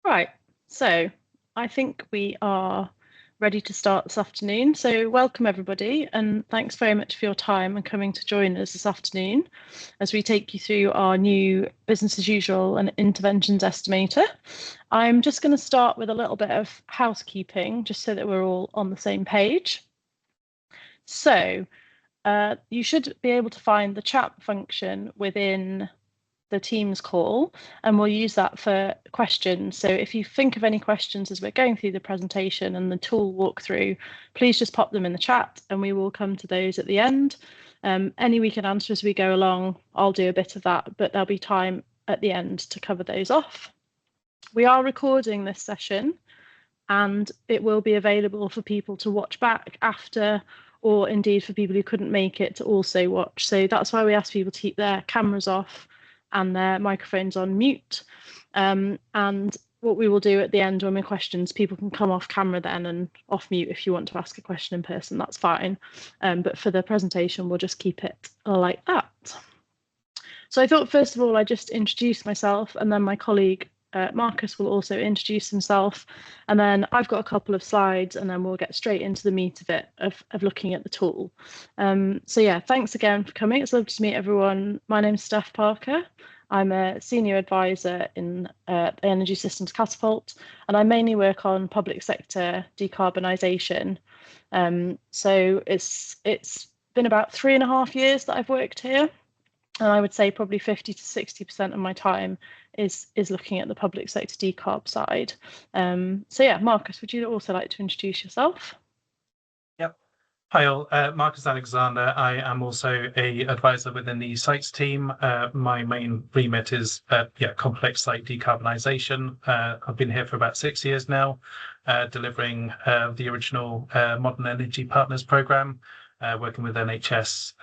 Right, so I think we are ready to start this afternoon. So welcome everybody, and thanks very much for your time and coming to join us this afternoon as we take you through our new business as usual and interventions estimator. I'm just going to start with a little bit of housekeeping, just so that we're all on the same page. So you should be able to find the chat function within the Teams call, and we'll use that for questions. So if you think of any questions as we're going through the presentation and the tool walkthrough, please just pop them in the chat and we will come to those at the end. Any we can answer as we go along, I'll do a bit of that, but there'll be time at the end to cover those off. We are recording this session and it will be available for people to watch back after, or indeed for people who couldn't make it to also watch. So that's why we ask people to keep their cameras off and their microphones on mute. And what we will do at the end when we're questions, people can come off camera then and off mute if you want to ask a question in person, that's fine. But for the presentation, we'll just keep it like that. So I thought, first of all, I'd just introduce myself, and then my colleague Marcus will also introduce himself, and then I've got a couple of slides, and then we'll get straight into the meat of it, of looking at the tool. So yeah, thanks again for coming. It's lovely to meet everyone. My name's Steph Parker. I'm a senior advisor in the Energy Systems Catapult, and I mainly work on public sector decarbonisation. So it's been about 3.5 years that I've worked here. And I would say probably 50 to 60% of my time is looking at the public sector decarb side. So yeah, Marcus, would you also like to introduce yourself? Yep. Hi all, Marcus Alexander. I am also a advisor within the sites team. My main remit is complex site decarbonisation. I've been here for about 6 years now, delivering the original Modern Energy Partners programme. Working with NHS,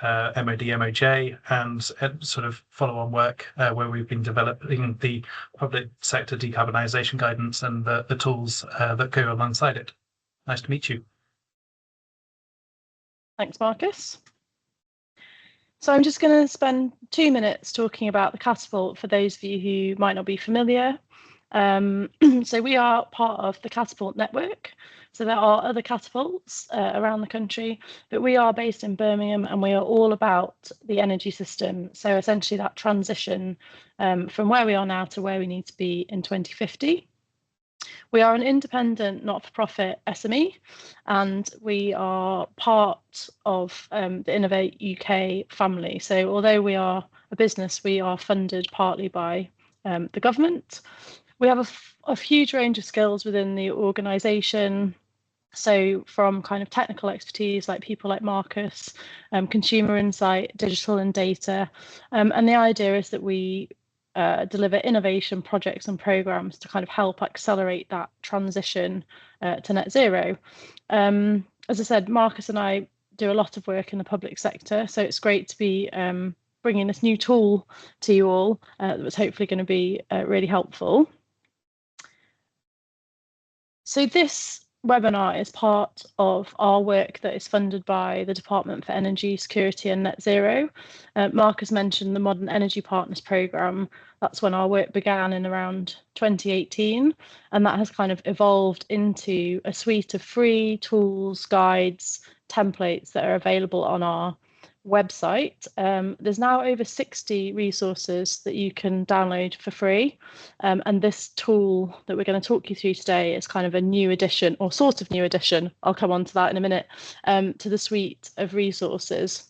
MOD, MOJ, and sort of follow-on work where we've been developing the public sector decarbonisation guidance and the tools that go alongside it. Nice to meet you. Thanks, Marcus. So I'm just going to spend 2 minutes talking about the Catapult for those of you who might not be familiar. So we are part of the Catapult network. So there are other catapults around the country, but we are based in Birmingham and we are all about the energy system. So essentially that transition from where we are now to where we need to be in 2050. We are an independent, not-for-profit SME, and we are part of the Innovate UK family. So although we are a business, we are funded partly by the government. We have a huge range of skills within the organisation. So from kind of technical expertise, like people like Marcus, consumer insight, digital and data. And the idea is that we deliver innovation projects and programs to kind of help accelerate that transition to net zero. As I said, Marcus and I do a lot of work in the public sector, so it's great to be bringing this new tool to you all that was hopefully going to be really helpful. So this webinar is part of our work that is funded by the Department for Energy, Security and Net Zero. Marcus mentioned the Modern Energy Partners programme. That's when our work began in around 2018, and that has kind of evolved into a suite of free tools, guides, templates that are available on our website. There's now over 60 resources that you can download for free, and this tool that we're going to talk you through today is kind of a new addition, or sort of new addition, I'll come on to that in a minute, to the suite of resources.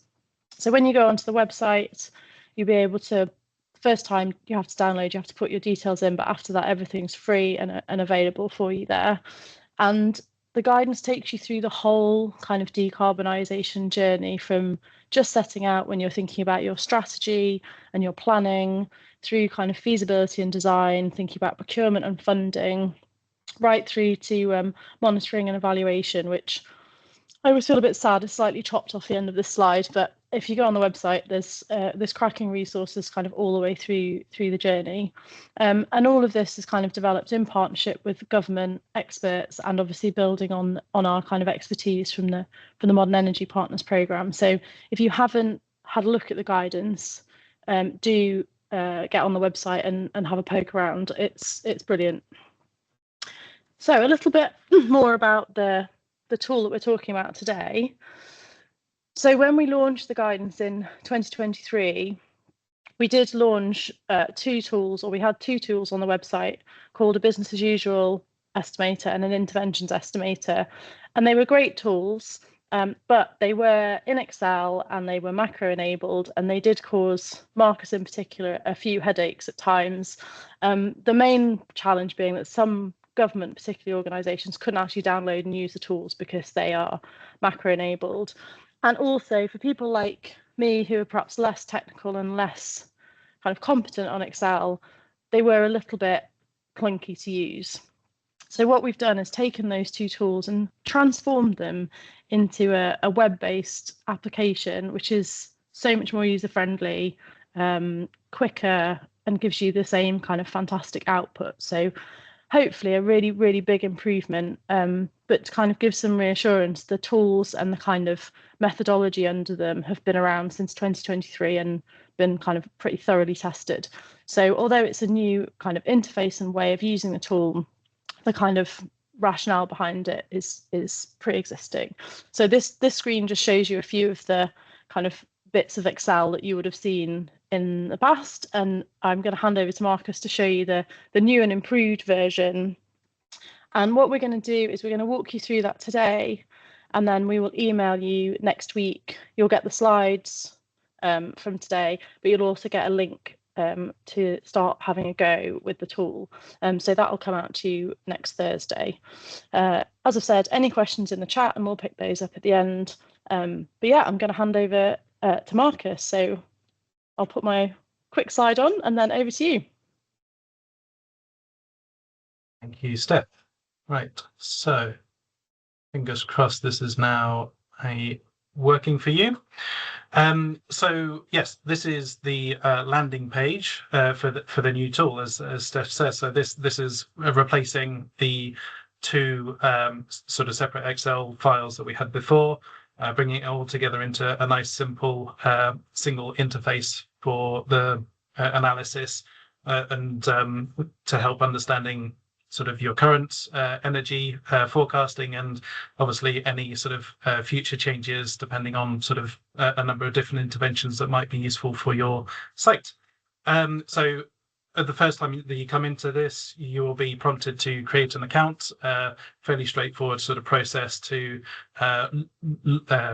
So when you go onto the website, you'll be able to, first time you have to download, you have to put your details in, but after that everything's free and available for you there. And the guidance takes you through the whole kind of decarbonisation journey, from just setting out when you're thinking about your strategy and your planning, through kind of feasibility and design, thinking about procurement and funding, right through to monitoring and evaluation, which I always feel a bit sad is slightly chopped off the end of this slide, but if you go on the website, there's cracking resources kind of all the way through the journey. And all of this is kind of developed in partnership with government experts, and obviously building on our kind of expertise from the Modern Energy Partners programme. So if you haven't had a look at the guidance, do get on the website and have a poke around. It's brilliant. So a little bit more about the tool that we're talking about today. So when we launched the guidance in 2023, we did launch two tools, or we had two tools on the website called a business as usual estimator and an interventions estimator. And they were great tools, but they were in Excel and they were macro enabled, and they did cause Marcus in particular a few headaches at times. The main challenge being that some government, particularly organisations, couldn't actually download and use the tools because they are macro enabled. And also for people like me who are perhaps less technical and less kind of competent on Excel, they were a little bit clunky to use. So what we've done is taken those two tools and transformed them into a web-based application, which is so much more user-friendly, quicker, and gives you the same kind of fantastic output. So hopefully a really, really big improvement, but to kind of give some reassurance, the tools and the kind of methodology under them have been around since 2023 and been kind of pretty thoroughly tested. So although it's a new kind of interface and way of using the tool, the kind of rationale behind it is pre-existing. So this screen just shows you a few of the kind of bits of Excel that you would have seen in the past, and I'm going to hand over to Marcus to show you the new and improved version. And what we're going to do is we're going to walk you through that today, and then we will email you next week. You'll get the slides from today, but you'll also get a link to start having a go with the tool. So that will come out to you next Thursday. As I've said, any questions in the chat and we'll pick those up at the end. But yeah, I'm going to hand over to Marcus. So I'll put my quick slide on and then over to you. Thank you, Steph. Right, so fingers crossed this is now working for you. So yes, this is the landing page for the new tool, as Steph says. So this is replacing the two sort of separate Excel files that we had before, bringing it all together into a nice, simple single interface for the analysis and to help understanding sort of your current energy forecasting, and obviously any sort of future changes depending on sort of a number of different interventions that might be useful for your site. So at the first time that you come into this, you will be prompted to create an account, fairly straightforward sort of process to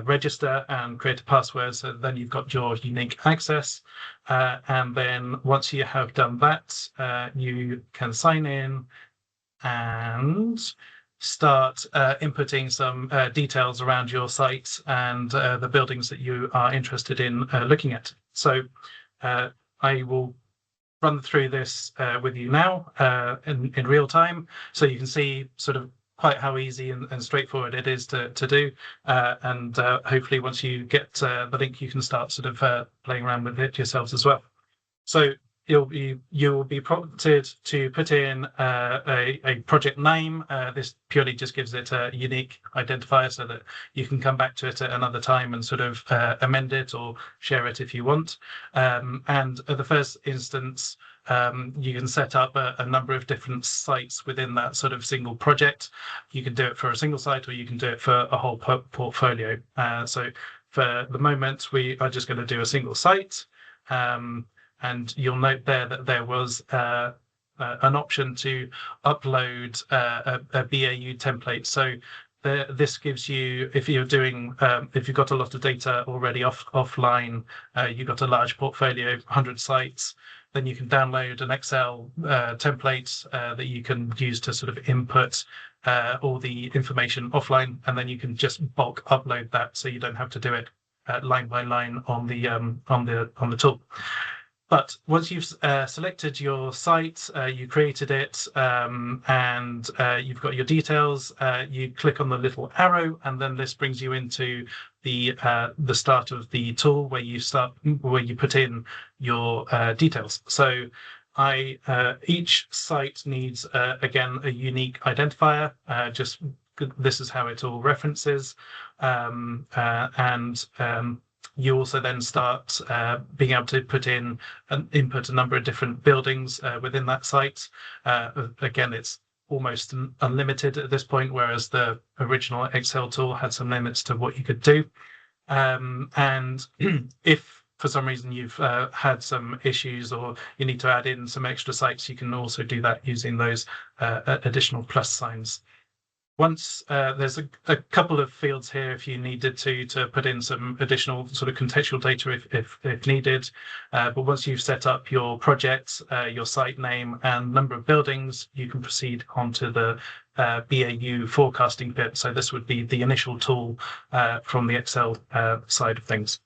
register and create a password. So then you've got your unique access. And then once you have done that, you can sign in and start inputting some details around your site and the buildings that you are interested in looking at. So I will run through this with you now in real time, so you can see sort of quite how easy and straightforward it is to do. And hopefully once you get the link, you can start sort of playing around with it yourselves as well. So you will be prompted to put in a project name. This purely just gives it a unique identifier so that you can come back to it at another time and sort of amend it or share it if you want. And at the first instance, you can set up a number of different sites within that sort of single project. You can do it for a single site, or you can do it for a whole portfolio. So for the moment, we are just going to do a single site. And you'll note there that there was an option to upload a BAU template. So this gives you, if you're doing, if you've got a lot of data already offline, you've got a large portfolio, 100 sites, then you can download an Excel template that you can use to sort of input all the information offline, and then you can just bulk upload that, so you don't have to do it line by line on the tool. But once you've selected your site, you created it, and you've got your details, you click on the little arrow, and then this brings you into the start of the tool where you put in your details. So each site needs again a unique identifier. Just this is how it all references, and you also then start being able to input a number of different buildings within that site. Again, it's almost unlimited at this point, whereas the original Excel tool had some limits to what you could do. And if for some reason you've had some issues or you need to add in some extra sites, you can also do that using those additional plus signs. Once there's a couple of fields here if you needed to put in some additional sort of contextual data if needed. But once you've set up your project, your site name and number of buildings, you can proceed onto the BAU forecasting bit. So this would be the initial tool from the Excel side of things.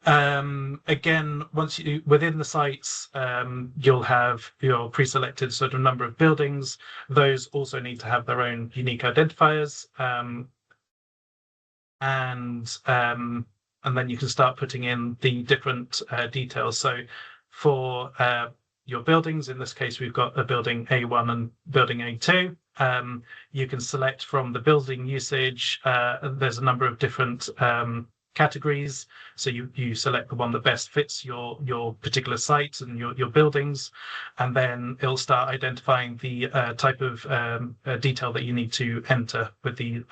Again, once you within the sites, you'll have your pre-selected sort of number of buildings. Those also need to have their own unique identifiers, and then you can start putting in the different details. So for your buildings, in this case, we've got a building A1 and building A2. You can select from the building usage. There's a number of different categories. So you select the one that best fits your particular site and your buildings, and then it'll start identifying the type of detail that you need to enter with the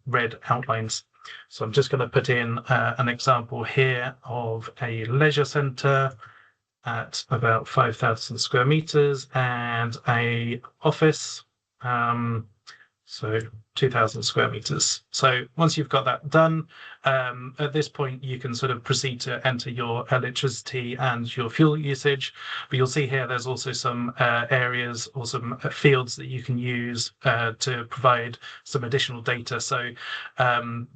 red outlines. So I'm just going to put in an example here of a leisure centre at about 5,000 square meters and a office. So 2,000 square meters. So once you've got that done, at this point, you can sort of proceed to enter your electricity and your fuel usage. But you'll see here, there's also some areas or some fields that you can use to provide some additional data. So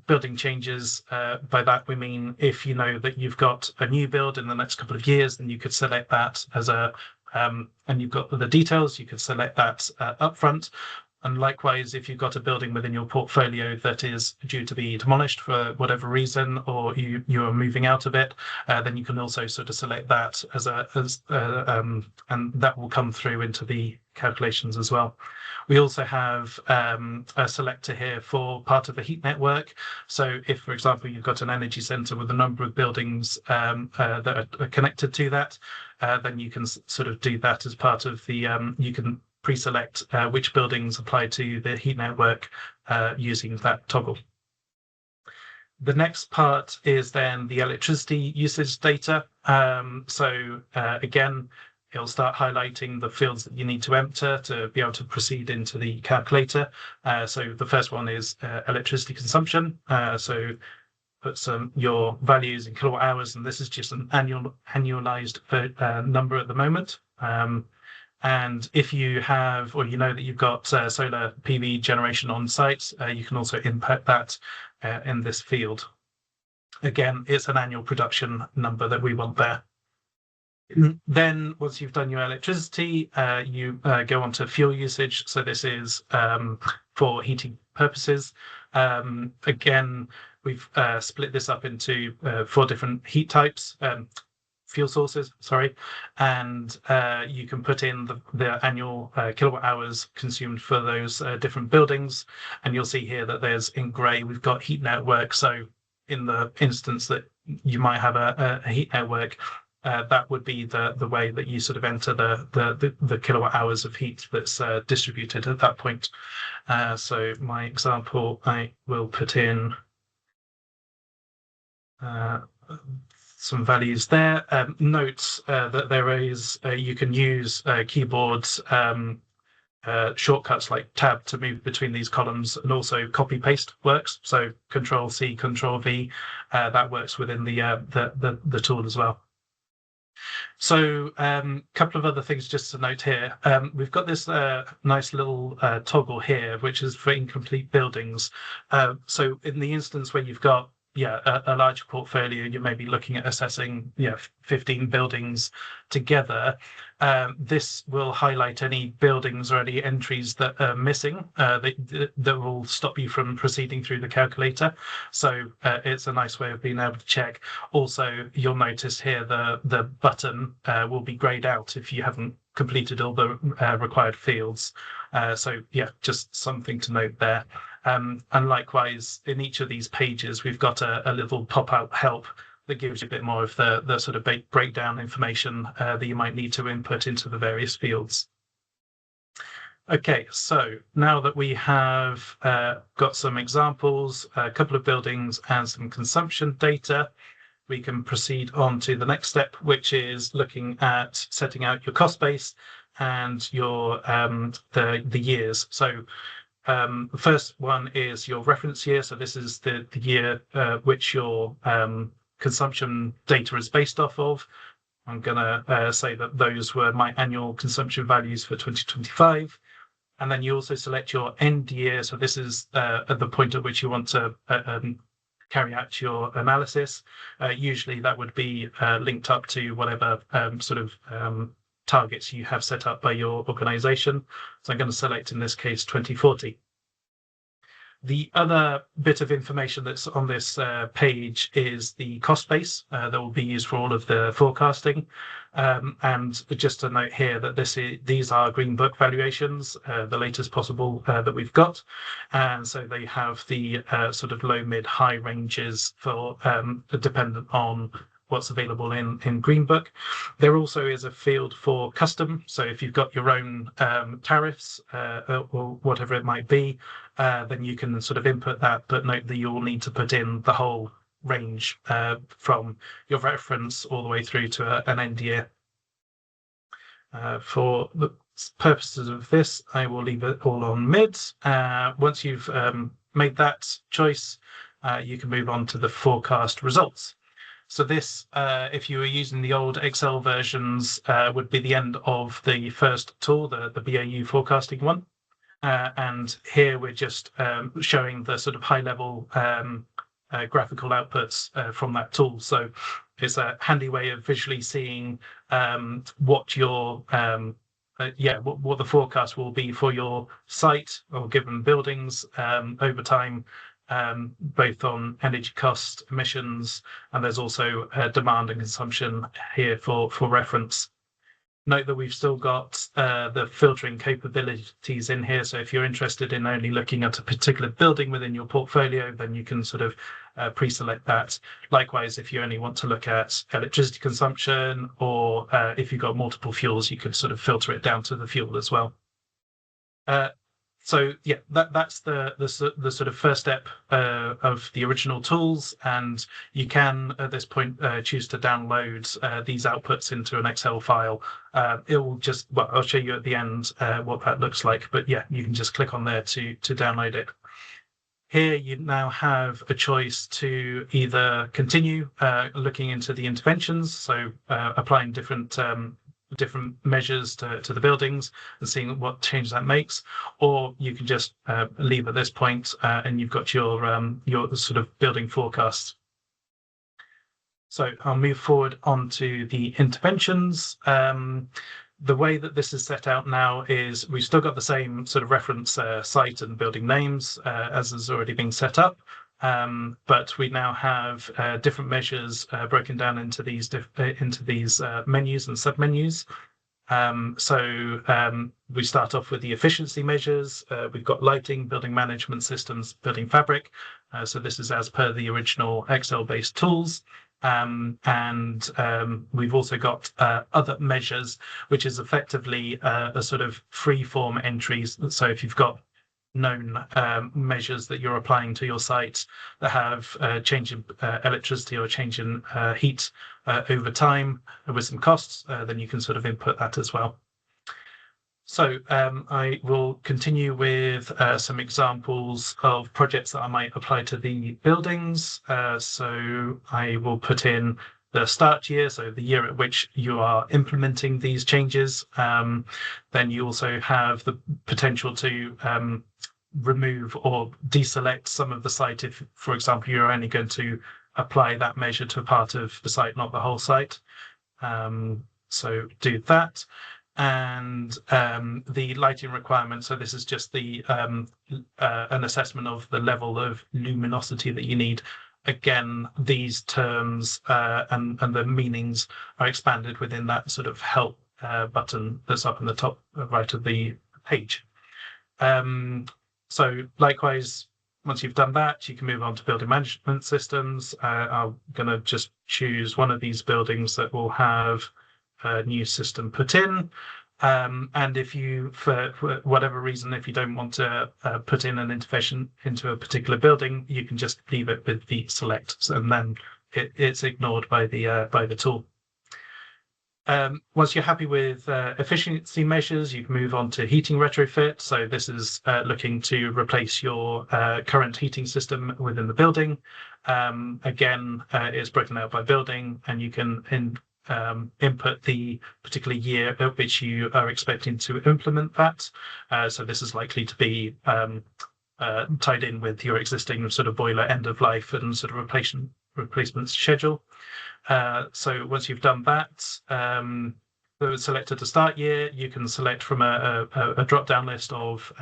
building changes, by that we mean if you know that you've got a new build in the next couple of years, then you could select that as a, and you've got the details, you could select that upfront. And likewise, if you've got a building within your portfolio that is due to be demolished for whatever reason, or you are moving out of it, then you can also sort of select that and that will come through into the calculations as well. We also have a selector here for part of a heat network. So if, for example, you've got an energy centre with a number of buildings that are connected to that, then you can sort of do that as part of the, you can pre-select which buildings apply to the heat network using that toggle. The next part is then the electricity usage data. Again, it'll start highlighting the fields that you need to enter to be able to proceed into the calculator. So the first one is electricity consumption. So put your values in kilowatt hours, and this is just an annualized number at the moment. And if you have, or you know that you've got solar PV generation on site, you can also input that in this field. Again, it's an annual production number that we want there. Then once you've done your electricity, you go on to fuel usage. So this is for heating purposes. Again, we've split this up into 4 different heat types. Fuel sources, sorry, and you can put in the annual kilowatt hours consumed for those different buildings, and you'll see here that there's in grey we've got heat network. So in the instance that you might have a heat network, that would be the way that you sort of enter the kilowatt hours of heat that's distributed at that point. So my example, I will put in some values there. Note that there is, you can use keyboards shortcuts like tab to move between these columns, and also copy paste works. So Control C, Control V, that works within the tool as well. So a couple of other things just to note here. We've got this nice little toggle here, which is for incomplete buildings. So in the instance where you've got a larger portfolio, you may be looking at assessing 15 buildings together. This will highlight any buildings or any entries that are missing that will stop you from proceeding through the calculator. So it's a nice way of being able to check. Also, you'll notice here the button will be grayed out if you haven't completed all the required fields. So just something to note there. And likewise, in each of these pages, we've got a little pop-out help that gives you a bit more of the sort of breakdown information that you might need to input into the various fields. Okay, so now that we have got some examples, a couple of buildings and some consumption data, we can proceed on to the next step, which is looking at setting out your cost base and your the years. So the first one is your reference year. So this is the year which your consumption data is based off of. I'm going to say that those were my annual consumption values for 2025. And then you also select your end year. So this is at the point at which you want to carry out your analysis. Usually that would be linked up to whatever sort of targets you have set up by your organization. So I'm going to select, in this case, 2040. The other bit of information that's on this page is the cost base that will be used for all of the forecasting. And just a note here that these are Green Book valuations, the latest possible that we've got. And so they have the sort of low, mid, high ranges for dependent on what's available in Green Book. There also is a field for custom. So if you've got your own tariffs or whatever it might be, then you can sort of input that, but note that you'll need to put in the whole range from your reference all the way through to an end year. For the purposes of this, I will leave it all on mid. Once you've made that choice, you can move on to the forecast results. So this, if you were using the old Excel versions, would be the end of the first tool, the BAU forecasting one. And here we're just showing the sort of high-level graphical outputs from that tool. So it's a handy way of visually seeing what your what the forecast will be for your site or given buildings over time, both on energy cost, emissions, and there's also demand and consumption here for reference. Note that we've still got the filtering capabilities in here. So if you're interested in only looking at a particular building within your portfolio, then you can sort of pre-select that. Likewise, if you only want to look at electricity consumption, or if you've got multiple fuels, you could sort of filter it down to the fuel as well. So yeah, that's the sort of first step of the original tools, and you can at this point choose to download these outputs into an Excel file. It will just, well, I'll show you at the end what that looks like, but yeah, you can just click on there to download it. Here you now have a choice to either continue looking into the interventions, so applying different measures to the buildings and seeing what change that makes, or you can just leave at this point and you've got your sort of building forecast. So I'll move forward onto the interventions. The way that this is set out now is we've still got the same sort of reference site and building names as has already been set up. But we now have different measures broken down into these menus and submenus. So we start off with the efficiency measures. We've got lighting, building management systems, building fabric. So this is as per the original Excel-based tools. And we've also got other measures, which is effectively a sort of free-form entries. So if you've got known measures that you're applying to your site that have change in electricity or change in heat over time with some costs, then you can sort of input that as well. So I will continue with some examples of projects that I might apply to the buildings. So I will put in the start year, so the year at which you are implementing these changes. Then you also have the potential to remove or deselect some of the site if, for example, you're only going to apply that measure to a part of the site, not the whole site. So do that. And the lighting requirement, so this is just the an assessment of the level of luminosity that you need. Again, these terms and the meanings are expanded within that sort of help button that's up in the top right of the page. So likewise, once you've done that, you can move on to building management systems. I'm going to just choose one of these buildings that will have a new system put in. And if you, for whatever reason, if you don't want to put in an intervention into a particular building, you can just leave it with the select, and then it's ignored by the tool. Once you're happy with efficiency measures, you can move on to heating retrofit. So this is looking to replace your current heating system within the building. Again, it's broken out by building, and you can input the particular year at which you are expecting to implement that. So this is likely to be tied in with your existing sort of boiler end of life and sort of replacement schedule. So once you've done that, selected the start year, you can select from a drop-down list of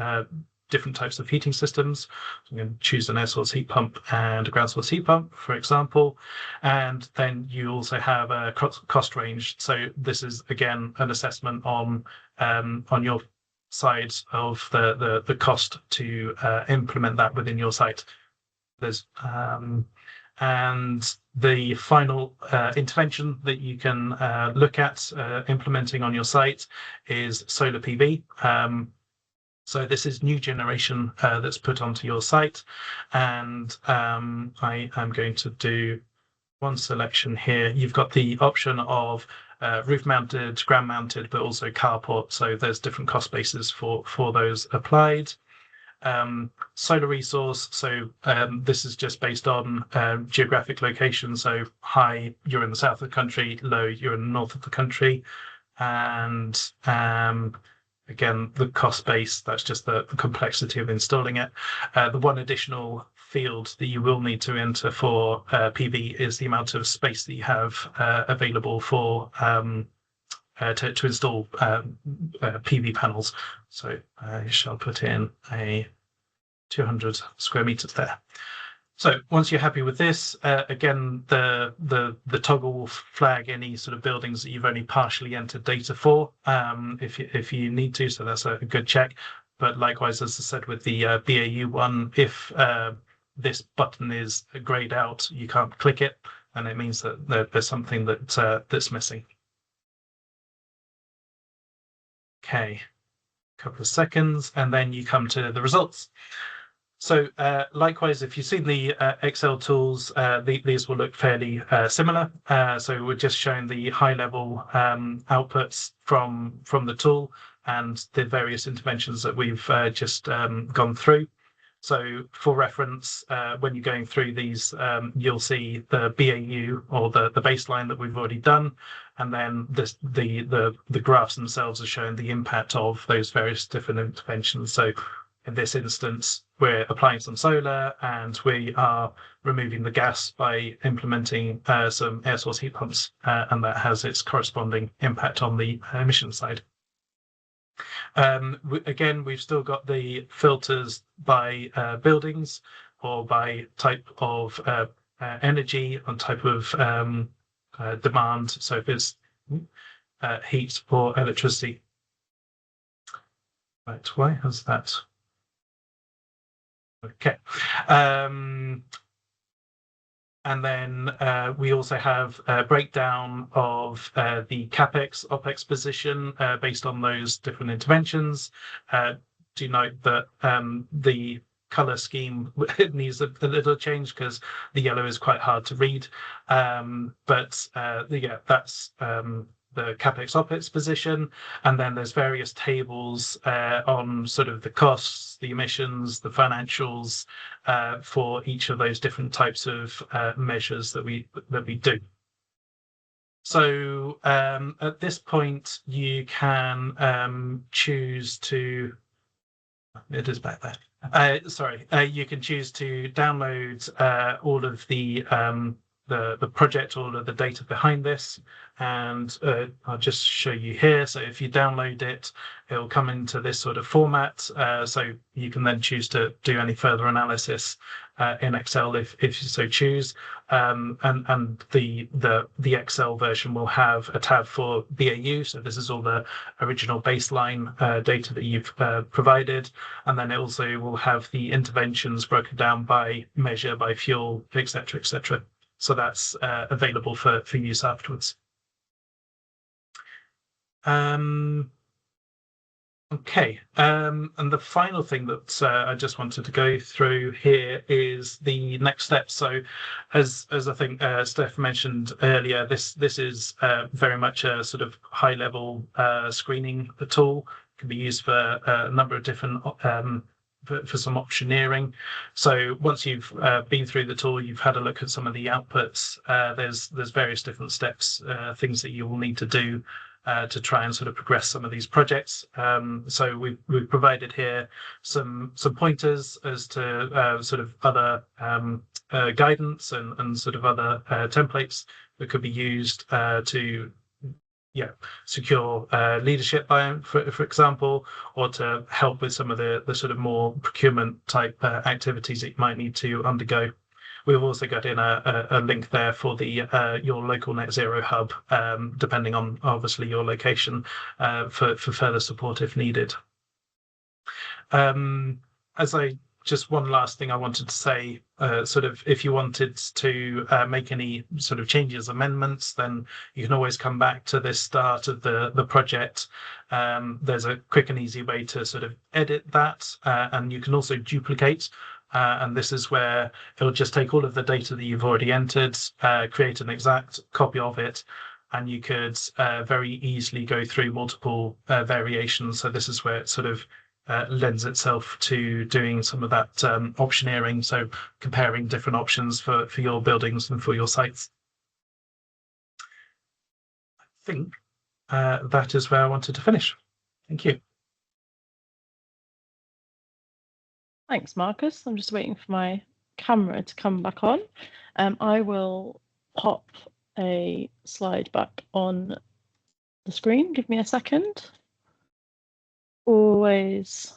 different types of heating systems. So I'm going to choose an air source heat pump and a ground source heat pump, for example. And then you also have a cost range. So this is, again, an assessment on your side of the cost to implement that within your site. There's and the final intervention that you can look at implementing on your site is solar PV. So this is new generation that's put onto your site, and I am going to do one selection here. You've got the option of roof mounted, ground mounted, but also carport. So there's different cost bases for those applied. Solar resource, so this is just based on geographic location. So high, you're in the south of the country, low, you're in the north of the country. And again, the cost base, that's just the complexity of installing it. The one additional field that you will need to enter for PV is the amount of space that you have available for to install PV panels. So I shall put in a 200 square meters there. So once you're happy with this, again, the toggle will flag any sort of buildings that you've only partially entered data for, if you need to. So that's a good check. But likewise, as I said with the BAU one, if this button is grayed out, you can't click it, and it means that there's something that's missing. Okay, a couple of seconds, and then you come to the results. So likewise, if you've seen the Excel tools, these will look fairly similar. So we're just showing the high-level outputs from the tool and the various interventions that we've just gone through. So for reference, when you're going through these, you'll see the BAU or the baseline that we've already done, and then the graphs themselves are showing the impact of those various different interventions. So in this instance, we're applying some solar and we are removing the gas by implementing some air source heat pumps, and that has its corresponding impact on the emission side. Again, we've still got the filters by buildings or by type of energy and type of demand. So if it's heat or electricity. Right, why has that? Okay. And then we also have a breakdown of the CapEx, OpEx position based on those different interventions. Do note that the color scheme needs a little change because the yellow is quite hard to read. But yeah, that's the CapEx OpEx position, and then there's various tables on sort of the costs, the emissions, the financials for each of those different types of measures that we do. So at this point, you can choose to. It is back there. Sorry, you can choose to download all of the project, all of the data behind this, and I'll just show you here. So if you download it, it will come into this sort of format. So you can then choose to do any further analysis in Excel if you so choose. And the Excel version will have a tab for BAU. So this is all the original baseline data that you've provided. And then it also will have the interventions broken down by measure, by fuel, etc., etc. So that's available for use afterwards. Okay, and the final thing that I just wanted to go through here is the next steps. So, as I think Steph mentioned earlier, this is very much a sort of high level screening tool. It can be used for a number of different for some optioneering. So once you've been through the tool, you've had a look at some of the outputs. There's various different steps, things that you will need to do to try and sort of progress some of these projects. So we've provided here some pointers as to sort of other guidance and sort of other templates that could be used to secure leadership by, for example, or to help with some of the sort of more procurement type activities that you might need to undergo. We've also got in a link there for the your local net zero hub, depending on obviously your location, for further support if needed. As I just one last thing I wanted to say, sort of if you wanted to make any sort of changes, amendments, then you can always come back to this start of the project. There's a quick and easy way to sort of edit that, and you can also duplicate. And this is where it'll just take all of the data that you've already entered, create an exact copy of it, and you could very easily go through multiple variations. So this is where it sort of lends itself to doing some of that optioneering, so comparing different options for your buildings and for your sites. I think that is where I wanted to finish. Thank you. Thanks, Marcus. I'm just waiting for my camera to come back on. I will pop a slide back on the screen. Give me a second. Always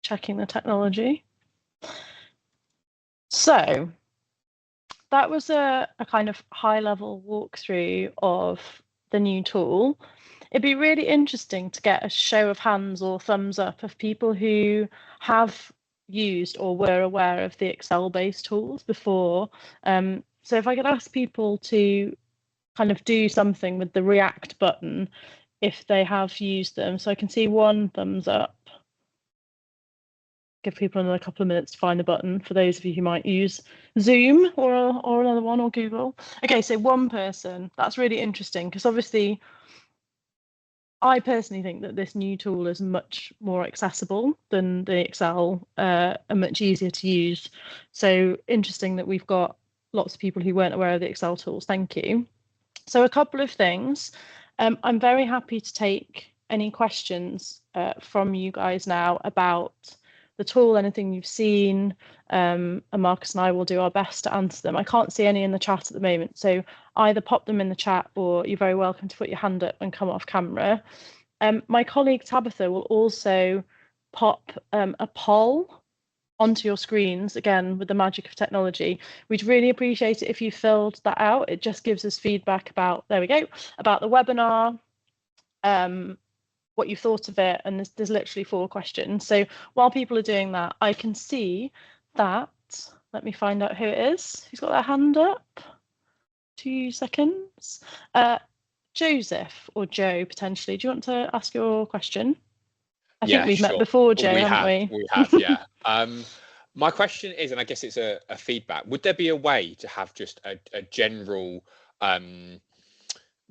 checking the technology. So that was a kind of high level walkthrough of the new tool. It'd be really interesting to get a show of hands or thumbs up of people who have used or were aware of the Excel-based tools before. So if I could ask people to kind of do something with the React button if they have used them. So I can see one thumbs up. Give people another couple of minutes to find the button for those of you who might use Zoom or another one or Google. Okay, so one person. That's really interesting because obviously I personally think that this new tool is much more accessible than the Excel and much easier to use. So interesting that we've got lots of people who weren't aware of the Excel tools. Thank you. So a couple of things. I'm very happy to take any questions from you guys now about the tool, anything you've seen, and Marcus and I will do our best to answer them. I can't see any in the chat at the moment, so either pop them in the chat or you're very welcome to put your hand up and come off camera. My colleague Tabitha will also pop a poll onto your screens, again, with the magic of technology. We'd really appreciate it if you filled that out. It just gives us feedback about, there we go, about the webinar, what you thought of it, and there's literally 4 questions. So while people are doing that, I can see that, let me find out who it is, who's got their hand up. 2 seconds. Joseph or Joe, potentially. Do you want to ask your question? I think we've met before, Joe, haven't we? We have, yeah. My question is, and I guess it's a feedback, would there be a way to have just a general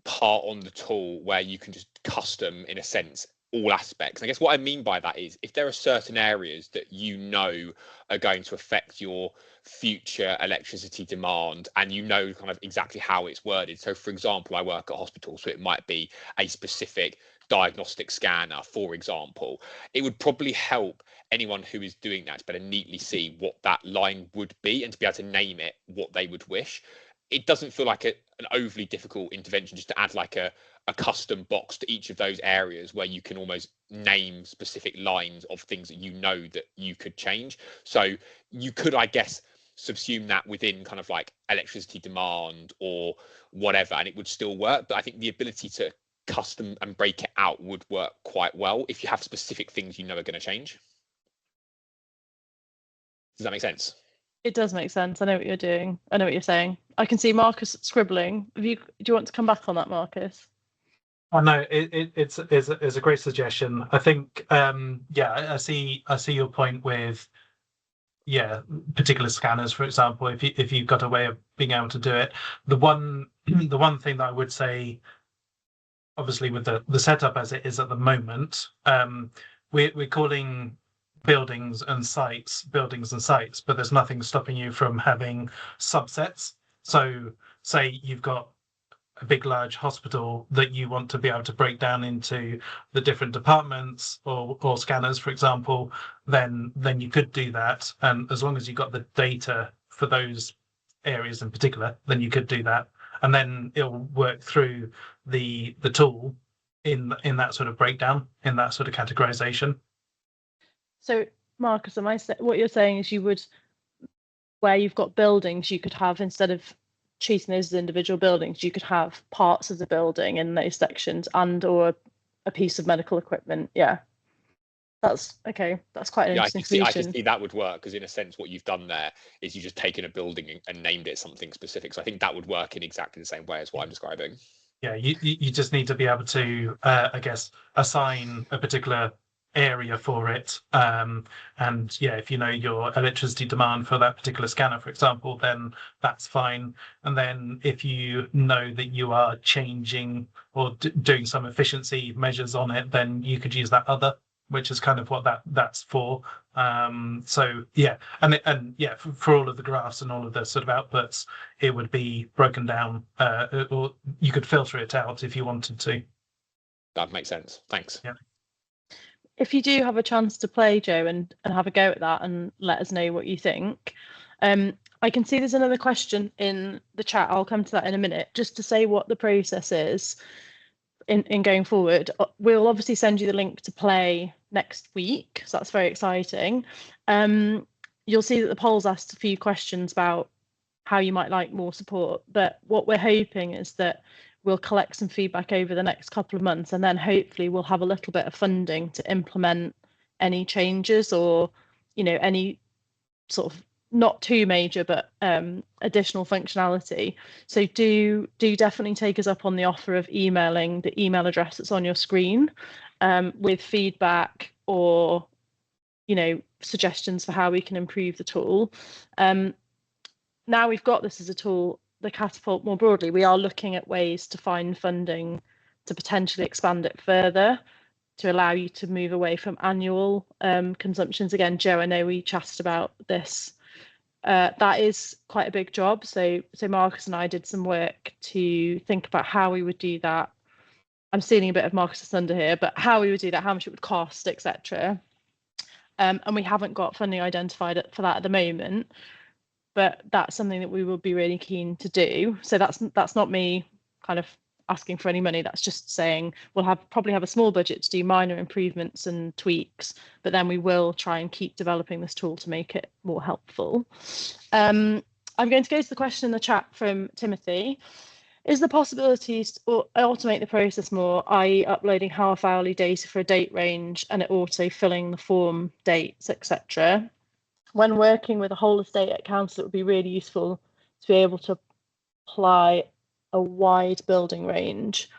part on the tool where you can just custom, in a sense, all aspects? And I guess what I mean by that is if there are certain areas that you know are going to affect your future electricity demand and you know kind of exactly how it's worded. So for example, I work at a hospital, so it might be a specific diagnostic scanner, for example. It would probably help anyone who is doing that to better neatly see what that line would be and to be able to name it what they would wish. It doesn't feel like an overly difficult intervention just to add like a custom box to each of those areas where you can almost name specific lines of things that you know that you could change. So you could, I guess, subsume that within kind of like electricity demand or whatever, and it would still work. But I think the ability to custom and break it out would work quite well if you have specific things you know are going to change. Does that make sense? It does make sense. I know what you're doing. I know what you're saying. I can see Marcus scribbling. Do you want to come back on that, Marcus? Oh no, it's a great suggestion. I think yeah, I see your point with yeah, particular scanners, for example, if you've got a way of being able to do it. The one the one thing that I would say, obviously with the setup as it is at the moment, we're calling buildings and sites, but there's nothing stopping you from having subsets. So say you've got a big large hospital that you want to be able to break down into the different departments or scanners, for example, then you could do that. And as long as you got the data for those areas in particular, then you could do that. And then it'll work through the tool in that sort of breakdown, in that sort of categorization. So, Marcus, what you're saying is you would, where you've got buildings, you could have, instead of treating those as individual buildings, you could have parts of the building in those sections and or a piece of medical equipment. Yeah. That's okay. That's quite an interesting solution. I can see that would work, because in a sense what you've done there is you just taken a building and named it something specific. So I think that would work in exactly the same way as what I'm describing. Yeah, you just need to be able to, I guess, assign a particular area for it. And yeah, if you know your electricity demand for that particular scanner, for example, then that's fine. And then if you know that you are changing or doing some efficiency measures on it, then you could use that other, which is kind of what that's for. So yeah, and yeah, for all of the graphs and all of the sort of outputs, it would be broken down, or you could filter it out if you wanted to. That makes sense. Thanks. Yeah. If you do have a chance to play, Joe, and have a go at that and let us know what you think. I can see there's another question in the chat. I'll come to that in a minute, just to say what the process is in going forward. We'll obviously send you the link to play next week, so that's very exciting. You'll see that the polls asked a few questions about how you might like more support, but what we're hoping is that we'll collect some feedback over the next couple of months, and then hopefully we'll have a little bit of funding to implement any changes, or any sort of not too major but additional functionality. So do definitely take us up on the offer of emailing the email address that's on your screen with feedback or suggestions for how we can improve the tool. Now we've got this as a tool, the Catapult more broadly, we are looking at ways to find funding to potentially expand it further, to allow you to move away from annual consumptions. Again, Joe, I know we chatted about this. That is quite a big job. So Marcus and I did some work to think about how we would do that. I'm stealing a bit of Marcus's thunder here, but how we would do that, how much it would cost, etc. And we haven't got funding identified for that at the moment, but that's something that we will be really keen to do. So that's not me kind of asking for any money. That's just saying we'll probably have a small budget to do minor improvements and tweaks, but then we will try and keep developing this tool to make it more helpful. I'm going to go to the question in the chat from Timothy. Is the possibility to automate the process more, i.e. uploading half-hourly data for a date range and it auto-filling the form dates, etc.? When working with a whole estate at council, it would be really useful to be able to apply a wide building range.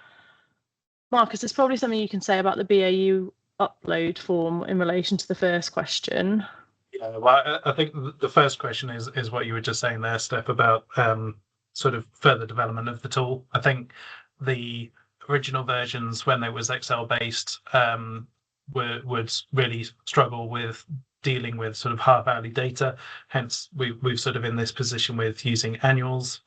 Marcus, there's probably something you can say about the BAU upload form in relation to the first question. Yeah, well, I think the first question is what you were just saying there, Steph, about sort of further development of the tool. I think the original versions, when it was Excel based, would really struggle with dealing with sort of half-hourly data. Hence, we've sort of in this position with using annuals.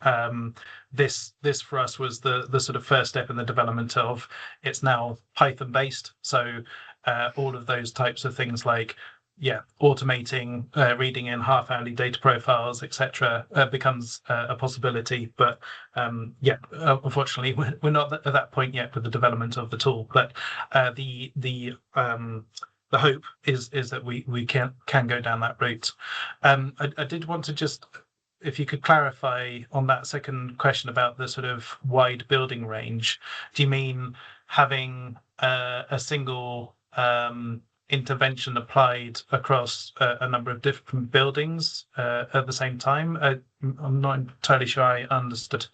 This for us was the sort of first step in the development of it's now Python based. So all of those types of things like automating reading in half-hourly data profiles, etc., becomes a possibility. But unfortunately, we're not at that point yet with the development of the tool. But the hope is that we can go down that route. I did want to just, if you could clarify on that second question about the sort of wide building range, do you mean having a single intervention applied across a number of different buildings at the same time? I'm not entirely sure I understood.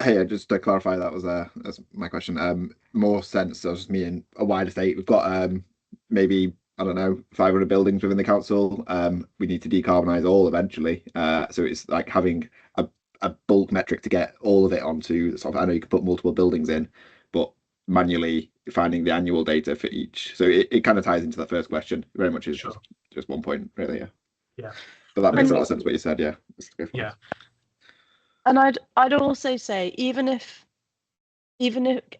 Hey, just to clarify, that's my question. More sense of just me in a wider state. We've got maybe, I don't know, 500 buildings within the council. We need to decarbonise all eventually. So it's like having a bulk metric to get all of it onto sort of. I know you could put multiple buildings in, but manually finding the annual data for each. So it kind of ties into that first question. Very much is Sure. just one point, really. Yeah. Yeah. But that makes a lot And- of sense what you said. Yeah. Yeah. And I'd also say even if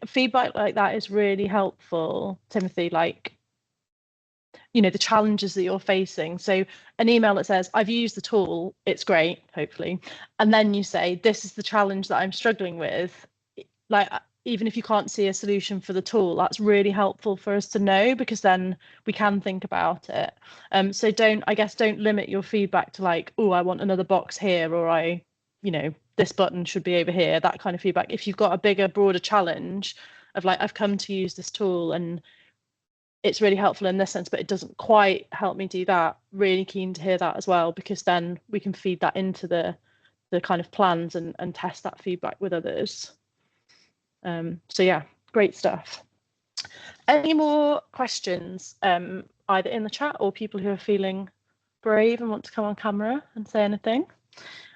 feedback like that is really helpful, Timothy, like, you know, the challenges that you're facing. So an email that says, I've used the tool, it's great, hopefully. And then you say, this is the challenge that I'm struggling with. Like, even if you can't see a solution for the tool, that's really helpful for us to know, because then we can think about it. So don't limit your feedback to like, oh, I want another box here, or this button should be over here, that kind of feedback. If you've got a bigger, broader challenge of like, I've come to use this tool and it's really helpful in this sense, but it doesn't quite help me do that, really keen to hear that as well, because then we can feed that into the kind of plans and test that feedback with others. So yeah, great stuff. Any more questions, either in the chat or people who are feeling brave and want to come on camera and say anything?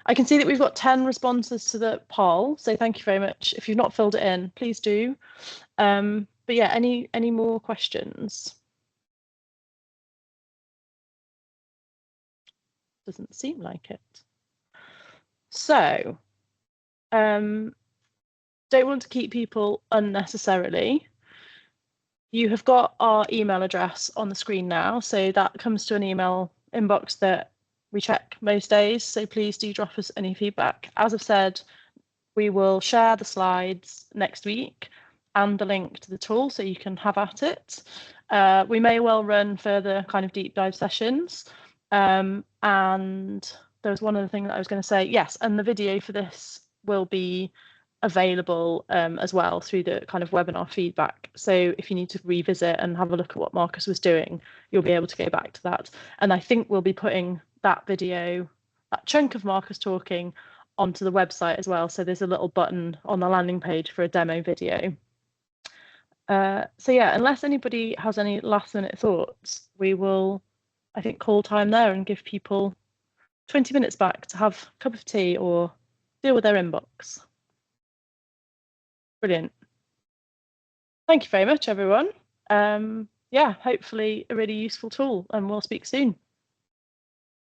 I can see that we've got 10 responses to the poll, so thank you very much. If you've not filled it in, please do. But yeah, any more questions? Doesn't seem like it. So, don't want to keep people unnecessarily. You have got our email address on the screen now, so that comes to an email inbox that we check most days, so please do drop us any feedback. As I've said, we will share the slides next week and the link to the tool so you can have at it. We may well run further kind of deep dive sessions. And there was one other thing that I was going to say. Yes, and the video for this will be available as well through the kind of webinar feedback. So if you need to revisit and have a look at what Marcus was doing, you'll be able to go back to that. And I think we'll be putting that video, that chunk of Marcus talking, onto the website as well. So there's a little button on the landing page for a demo video. So yeah, unless anybody has any last minute thoughts, we will, I think, call time there and give people 20 minutes back to have a cup of tea or deal with their inbox. Brilliant. Thank you very much, everyone. Yeah, hopefully a really useful tool, and we'll speak soon.